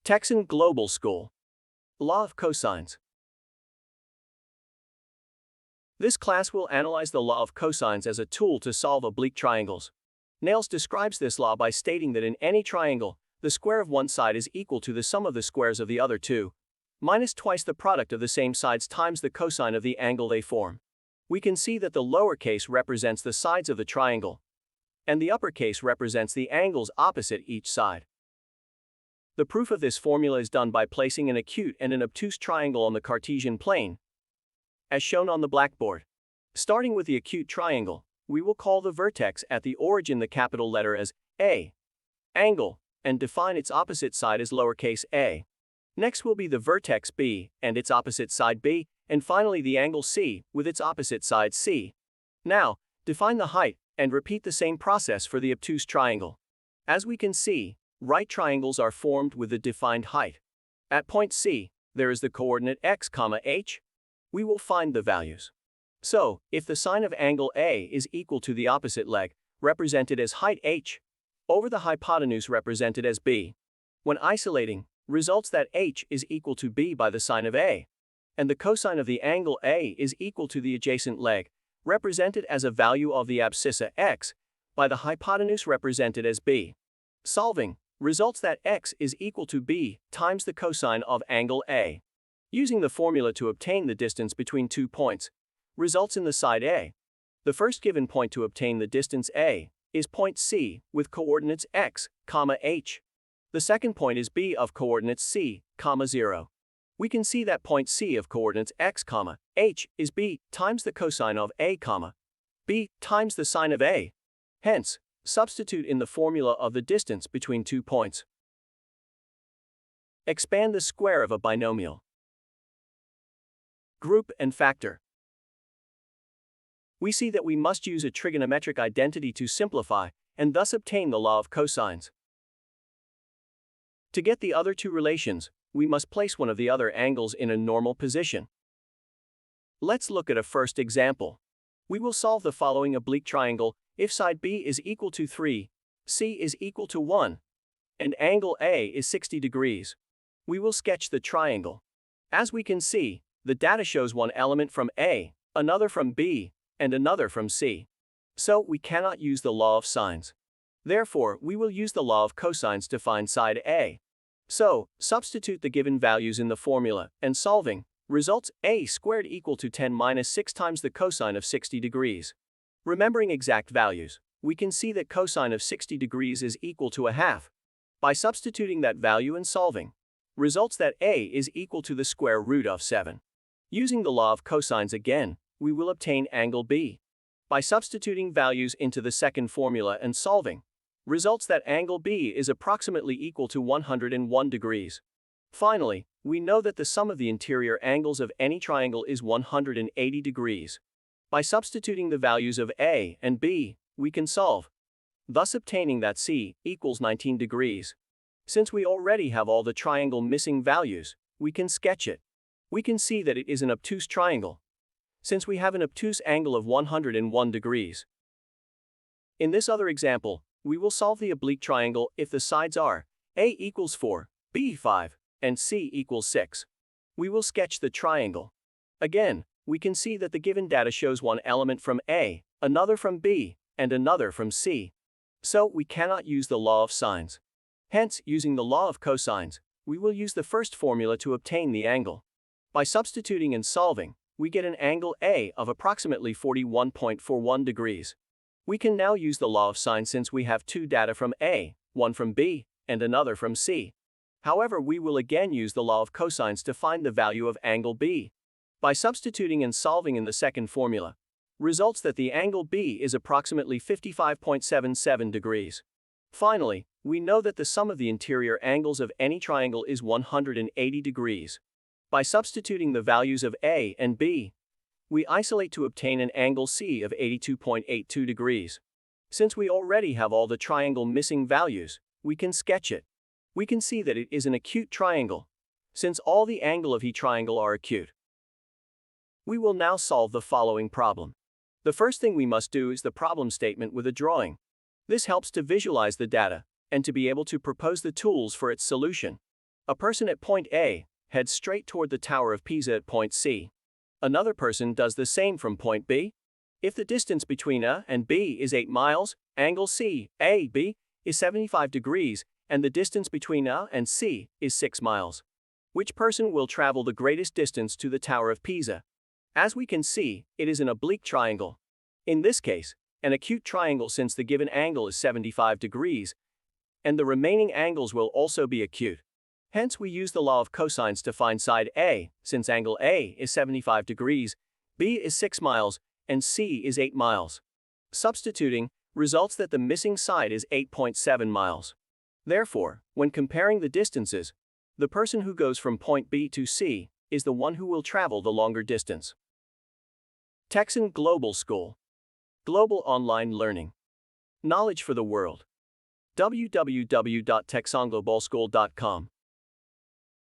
Texan Global School. Law of Cosines. This class will analyze the law of cosines as a tool to solve oblique triangles. Nails describes this law by stating that in any triangle, the square of one side is equal to the sum of the squares of the other two, minus twice the product of the same sides times the cosine of the angle they form. We can see that the lowercase represents the sides of the triangle, and the uppercase represents the angles opposite each side. The proof of this formula is done by placing an acute and an obtuse triangle on the Cartesian plane, as shown on the blackboard. Starting with the acute triangle, we will call the vertex at the origin the capital letter as A, angle, and define its opposite side as lowercase a. Next will be the vertex B and its opposite side B, and finally the angle C with its opposite side C. Now, define the height and repeat the same process for the obtuse triangle. As we can see, right triangles are formed with the defined height. At point C, there is the coordinate x, h. We will find the values. So, if the sine of angle A is equal to the opposite leg, represented as height h, over the hypotenuse represented as b, when isolating, results that h is equal to b by the sine of A, and the cosine of the angle A is equal to the adjacent leg, represented as a value of the abscissa x, by the hypotenuse represented as b. Solving, results that x is equal to b times the cosine of angle A. Using the formula to obtain the distance between 2 points, results in the side A. The first given point to obtain the distance A is point C with coordinates x, h. The second point is B of coordinates C, 0. We can see that point C of coordinates x, h is B times the cosine of A, b times the sine of A. Hence, substitute in the formula of the distance between 2 points. Expand the square of a binomial. Group and factor. We see that we must use a trigonometric identity to simplify, and thus obtain the law of cosines. To get the other two relations, we must place one of the other angles in a normal position. Let's look at a first example. We will solve the following oblique triangle if side B is equal to 3, C is equal to 1, and angle A is 60 degrees. We will sketch the triangle. As we can see, the data shows one element from A, another from B, and another from C. So, we cannot use the law of sines. Therefore, we will use the law of cosines to find side A. So, substitute the given values in the formula, and solving, results A squared equal to 10 minus 6 times the cosine of 60 degrees. Remembering exact values, we can see that cosine of 60 degrees is equal to a half. By substituting that value and solving, results that A is equal to the square root of 7. Using the law of cosines again, we will obtain angle B. By substituting values into the second formula and solving, results that angle B is approximately equal to 101 degrees. Finally, we know that the sum of the interior angles of any triangle is 180 degrees. By substituting the values of A and B, we can solve, thus obtaining that C equals 19 degrees. Since we already have all the triangle missing values, we can sketch it. We can see that it is an obtuse triangle, since we have an obtuse angle of 101 degrees. In this other example, we will solve the oblique triangle if the sides are A equals 4, B 5, and C equals 6. We will sketch the triangle. Again, we can see that the given data shows one element from A, another from B, and another from C. So, we cannot use the law of sines. Hence, using the law of cosines, we will use the first formula to obtain the angle. By substituting and solving, we get an angle A of approximately 41.41 degrees. We can now use the law of sines since we have two data from A, one from B, and another from C. However, we will again use the law of cosines to find the value of angle B. By substituting and solving in the second formula, results that the angle B is approximately 55.77 degrees. Finally, we know that the sum of the interior angles of any triangle is 180 degrees. By substituting the values of A and B, we isolate to obtain an angle C of 82.82 degrees. Since we already have all the triangle missing values, we can sketch it. We can see that it is an acute triangle, since all the angle of each triangle are acute. We will now solve the following problem. The first thing we must do is the problem statement with a drawing. This helps to visualize the data, and to be able to propose the tools for its solution. A person at point A heads straight toward the Tower of Pisa at point C. Another person does the same from point B. If the distance between A and B is 8 miles, angle CAB is 75 degrees, and the distance between A and C is 6 miles. Which person will travel the greatest distance to the Tower of Pisa? As we can see, it is an oblique triangle. In this case, an acute triangle since the given angle is 75 degrees, and the remaining angles will also be acute. Hence we use the law of cosines to find side A, since angle A is 75 degrees, B is 6 miles, and C is 8 miles. Substituting results that the missing side is 8.7 miles. Therefore, when comparing the distances, the person who goes from point B to C is the one who will travel the longer distance. Texan Global School. Global online learning. Knowledge for the world. www.texanglobalschool.com